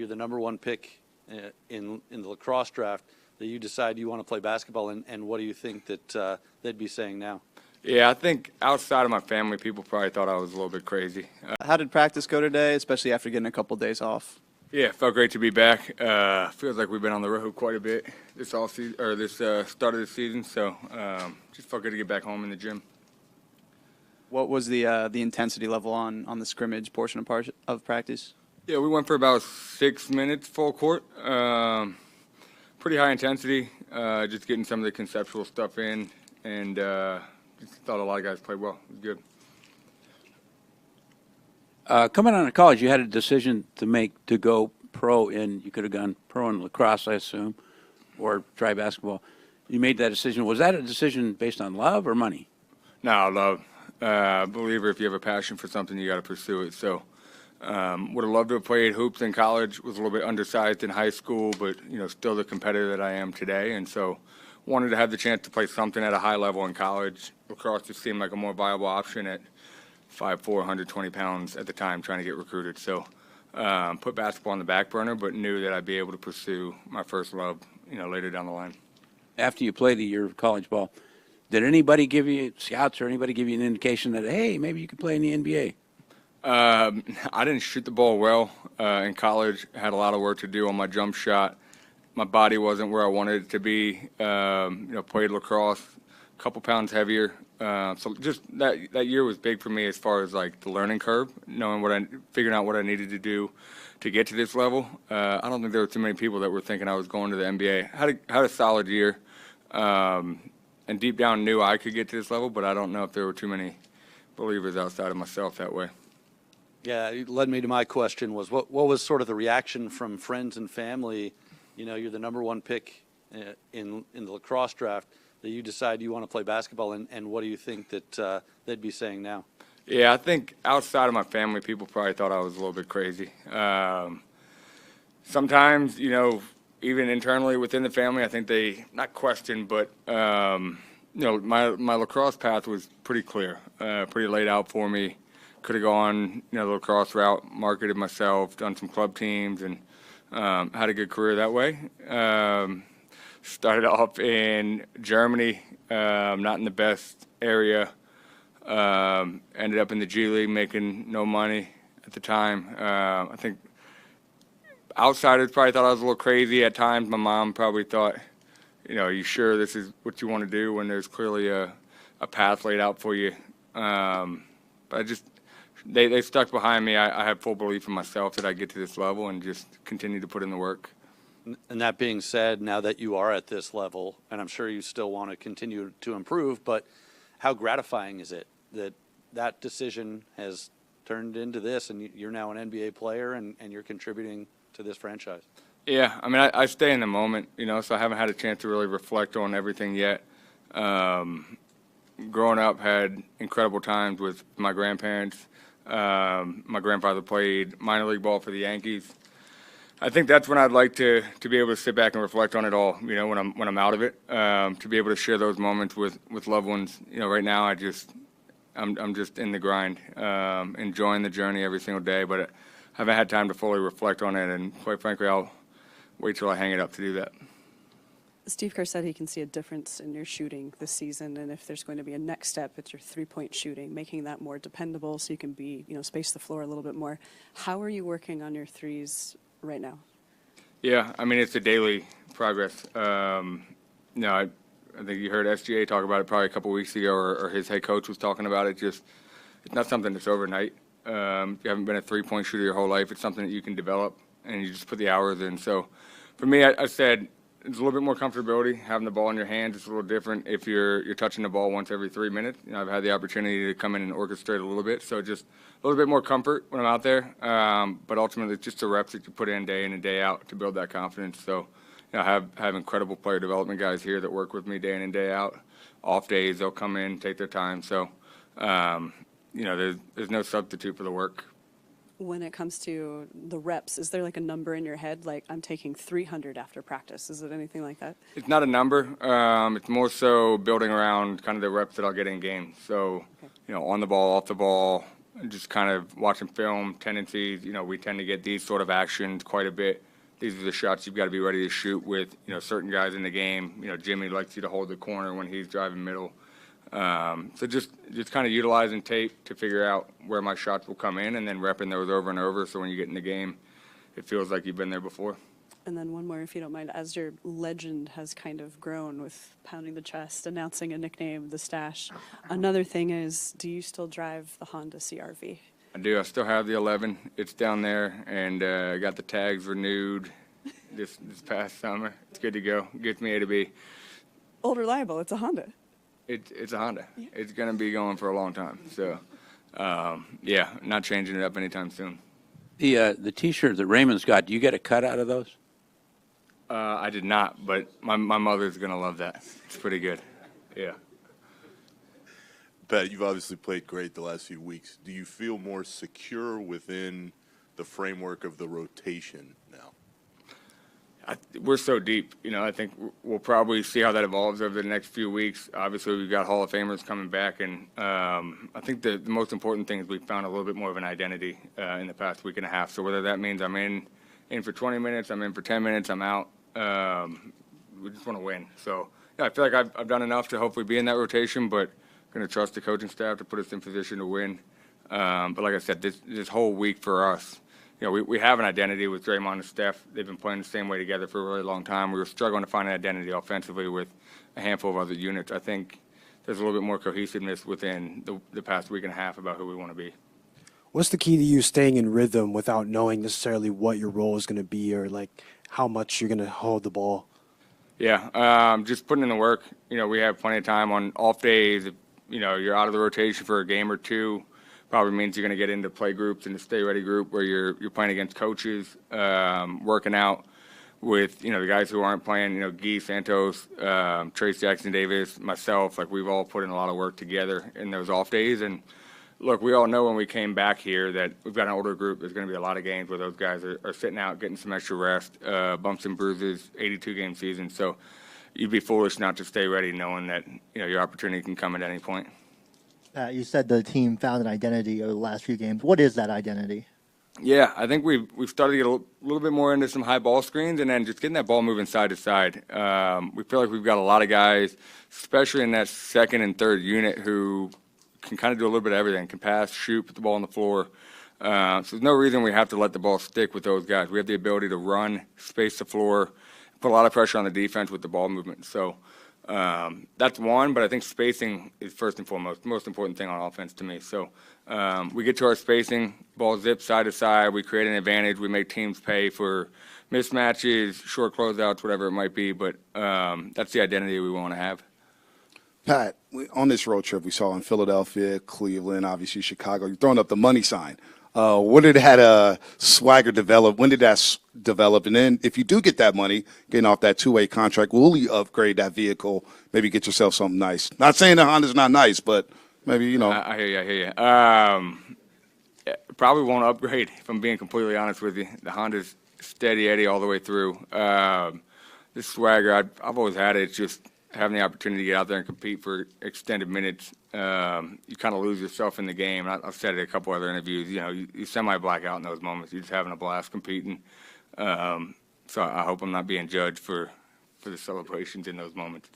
You're the #1 pick in the lacrosse draft, that you decide you want to play basketball, and what do you think that they'd be saying now? Yeah, I think outside of my family, people probably thought I was a little bit crazy. How did practice go today, especially after getting a couple days off? Yeah, it felt great to be back. Feels like we've been on the road quite a bit this offseason, or this start of the season, so just felt good to get back home in the gym. What was the intensity level on the scrimmage portion of practice? Yeah, we went for about 6 minutes full court. Pretty high intensity, just getting some of the conceptual stuff in, and just thought a lot of guys played well. It was good. Coming out of college, you had a decision to make to go pro in. You could have gone pro in lacrosse, I assume, or try basketball. You made that decision. Was that a decision based on love or money? No, love. Believer, if you have a passion for something, you got to pursue it. So, would have loved to have played hoops in college. Was a little bit undersized in high school, but still the competitor that I am today. And so, wanted to have the chance to play something at a high level in college. Lacrosse just seemed like a more viable option at 5'4", 120 pounds at the time, trying to get recruited. So, put basketball on the back burner, but knew that I'd be able to pursue my first love, later down the line. After you played a year of college ball, did anybody give you, scouts or anybody give you an indication that, hey, maybe you could play in the NBA? I didn't shoot the ball well in college. Had a lot of work to do on my jump shot. My body wasn't where I wanted it to be. Played lacrosse, a couple pounds heavier. So just that year was big for me as far as like the learning curve, figuring out what I needed to do to get to this level. I don't think there were too many people that were thinking I was going to the NBA. Had a solid year, and deep down knew I could get to this level, but I don't know if there were too many believers outside of myself that way. Yeah, it led me to my question was, what was sort of the reaction from friends and family? You're the #1 pick in the lacrosse draft, that you decide you want to play basketball, and what do you think that they'd be saying now? Yeah, I think outside of my family, people probably thought I was a little bit crazy. Sometimes, even internally within the family, I think they, not question, but, my lacrosse path was pretty clear, pretty laid out for me. Could have gone, the lacrosse route, marketed myself, done some club teams, and had a good career that way. Started off in Germany, not in the best area. Ended up in the G League making no money at the time. I think outsiders probably thought I was a little crazy at times. My mom probably thought, are you sure this is what you want to do when there's clearly a path laid out for you? But they stuck behind me. I had full belief in myself that I'd get to this level and just continue to put in the work. And that being said, now that you are at this level, and I'm sure you still want to continue to improve, but how gratifying is it that decision has turned into this, and you're now an NBA player, and you're contributing to this franchise? Yeah, I mean, I stay in the moment, so I haven't had a chance to really reflect on everything yet. Growing up, had incredible times with my grandparents. My grandfather played minor league ball for the Yankees. I think that's when I'd like to be able to sit back and reflect on it all, when I'm out of it, to be able to share those moments with loved ones. Right now I'm just in the grind, enjoying the journey every single day, but I haven't had time to fully reflect on it, and quite frankly, I'll wait till I hang it up to do that. Steve Kerr said he can see a difference in your shooting this season, and if there's going to be a next step, it's your three-point shooting, making that more dependable so you can space the floor a little bit more. How are you working on your threes right now? Yeah, I mean, it's a daily progress. I think you heard SGA talk about it probably a couple weeks ago, or his head coach was talking about it. It's not something that's overnight. You haven't been a three-point shooter your whole life. It's something that you can develop, and you just put the hours in. So for me, I said it's a little bit more comfortability. Having the ball in your hands, it's a little different if you're touching the ball once every 3 minutes. I've had the opportunity to come in and orchestrate a little bit, so just a little bit more comfort when I'm out there. But ultimately, it's just the reps that you put in and day out to build that confidence. So, I have incredible player development guys here that work with me day in and day out. Off days, they'll come in, take their time. So, there's no substitute for the work. When it comes to the reps, is there like a number in your head, like I'm taking 300 after practice? Is it anything like that? It's not a number. It's more so building around kind of the reps that I'll get in games. So, on the ball, off the ball, just kind of watching film tendencies. We tend to get these sort of actions quite a bit. These are the shots you've got to be ready to shoot with, certain guys in the game. Jimmy likes you to hold the corner when he's driving middle. So just kind of utilizing tape to figure out where my shots will come in and then repping those over and over. So when you get in the game, it feels like you've been there before. And then one more, if you don't mind, as your legend has kind of grown with pounding the chest, announcing a nickname, the Stash. Another thing is, do you still drive the Honda CRV? I do. I still have the 11. It's down there, and I got the tags renewed this past summer. It's good to go. Gets me A to B. Old reliable, it's a Honda. It's a Honda. Yeah. It's going to be going for a long time. So, yeah, not changing it up anytime soon. The T-shirt that Raymond's got, do you get a cut out of those? I did not, but my mother's going to love that. It's pretty good. Yeah. Pat, you've obviously played great the last few weeks. Do you feel more secure within the framework of the rotation now? We're so deep. I think we'll probably see how that evolves over the next few weeks. Obviously, we've got Hall of Famers coming back, and I think the most important thing is we found a little bit more of an identity in the past week and a half. So whether that means I'm in for 20 minutes, I'm in for 10 minutes, I'm out. We just want to win. So yeah, I feel like I've done enough to hopefully be in that rotation, but going to trust the coaching staff to put us in position to win. But like I said, this whole week for us, we have an identity with Draymond and Steph. They've been playing the same way together for a really long time. We were struggling to find an identity offensively with a handful of other units. I think there's a little bit more cohesiveness within the past week and a half about who we want to be. What's the key to you staying in rhythm without knowing necessarily what your role is going to be or like how much you're going to hold the ball? Yeah, just putting in the work. We have plenty of time on off days. If, you're out of the rotation for a game or two, probably means you're going to get into play groups and the stay ready group where you're playing against coaches, working out with the guys who aren't playing. Guy Santos, Trace Jackson Davis, myself. Like we've all put in a lot of work together in those off days. And look, we all know when we came back here that we've got an older group. There's going to be a lot of games where those guys are sitting out, getting some extra rest, bumps and bruises, 82-game season. So you'd be foolish not to stay ready knowing that your opportunity can come at any point. You said the team found an identity over the last few games. What is that identity? Yeah, I think we've started to get a little bit more into some high ball screens and then just getting that ball moving side to side. We feel like we've got a lot of guys, especially in that second and third unit, who can kind of do a little bit of everything, can pass, shoot, put the ball on the floor. So there's no reason we have to let the ball stick with those guys. We have the ability to run, space the floor, put a lot of pressure on the defense with the ball movement. So that's one, but I think spacing is first and foremost, the most important thing on offense to me. So we get to our spacing, ball zips side to side, we create an advantage, we make teams pay for mismatches, short closeouts, whatever it might be, but that's the identity we want to have. Pat, on this road trip, we saw in Philadelphia, Cleveland, obviously Chicago, you're throwing up the money sign. When did that swagger develop? When did that develop? And then if you do get that money, getting off that two-way contract, will you upgrade that vehicle, maybe get yourself something nice? Not saying the Honda's not nice, but maybe, I hear you. Probably won't upgrade, if I'm being completely honest with you. The Honda's steady Eddie all the way through. This swagger, I've always had it. It's just having the opportunity to get out there and compete for extended minutes. You kind of lose yourself in the game. I've said it a couple other interviews. You semi-black out in those moments. You're just having a blast competing. So I hope I'm not being judged for the celebrations in those moments.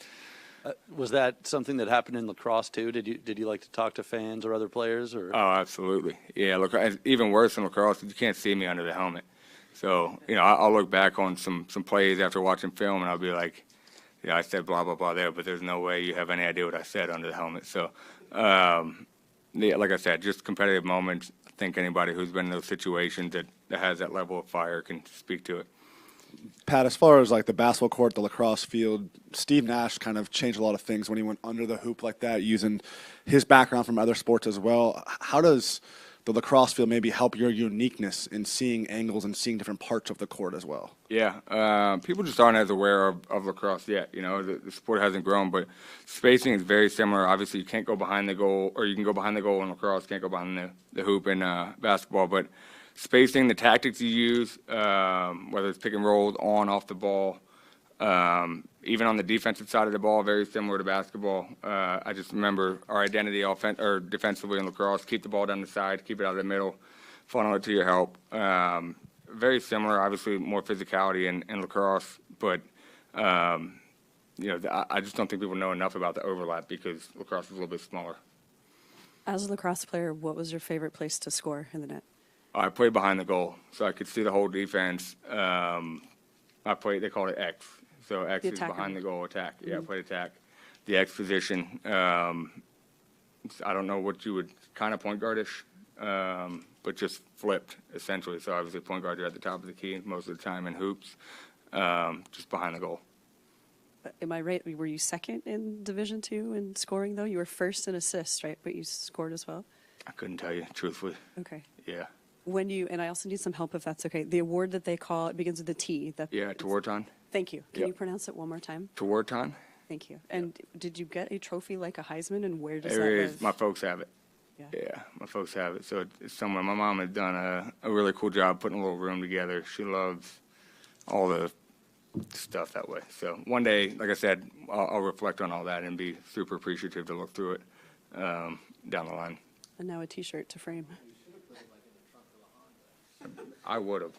Was that something that happened in lacrosse too? Did you like to talk to fans or other players? Or? Oh, absolutely. Yeah, look, even worse than lacrosse, you can't see me under the helmet. So, I'll look back on some plays after watching film, and I'll be like, I said blah, blah, blah there, but there's no way you have any idea what I said under the helmet. So, like I said, just competitive moments. I think anybody who's been in those situations that has that level of fire can speak to it. Pat, as far as like the basketball court, the lacrosse field, Steve Nash kind of changed a lot of things when he went under the hoop like that, using his background from other sports as well. How does the lacrosse field maybe help your uniqueness in seeing angles and seeing different parts of the court as well? Yeah, people just aren't as aware of lacrosse yet. The sport hasn't grown, but spacing is very similar. Obviously, you can't go behind the goal, or you can go behind the goal in lacrosse, can't go behind the hoop in basketball, but spacing, the tactics you use, whether it's pick and rolls, on, off the ball, Even on the defensive side of the ball, very similar to basketball. I just remember our identity defensively in lacrosse: keep the ball down the side, keep it out of the middle, funnel it to your help. Very similar, obviously more physicality in lacrosse, but I just don't think people know enough about the overlap because lacrosse is a little bit smaller. As a lacrosse player, what was your favorite place to score in the net? I played behind the goal, so I could see the whole defense. They call it X. So X The is attacker. behind the goal, attack. Yeah, I played attack. The X position. I don't know what you would kind of point guardish, but just flipped, essentially. So obviously point guard, you're at the top of the key most of the time in hoops, just behind the goal. Am I right? Were you second in Division II in scoring, though? You were first in assists, right? But you scored as well? I couldn't tell you, truthfully. Okay. Yeah. And I also need some help if that's okay. The award that they call, it begins with a T. Yeah, Tewaaraton. Thank you. Can Yep. you pronounce it one more time? Tewaaraton. Thank you. And did you get a trophy like a Heisman, and where does There that it is. live? My folks have it. Yeah, my folks have it. So it's somewhere. My mom has done a really cool job putting a little room together. She loves all the stuff that way. So one day, like I said, I'll reflect on all that and be super appreciative to look through it down the line. And now a T-shirt to frame. I would have.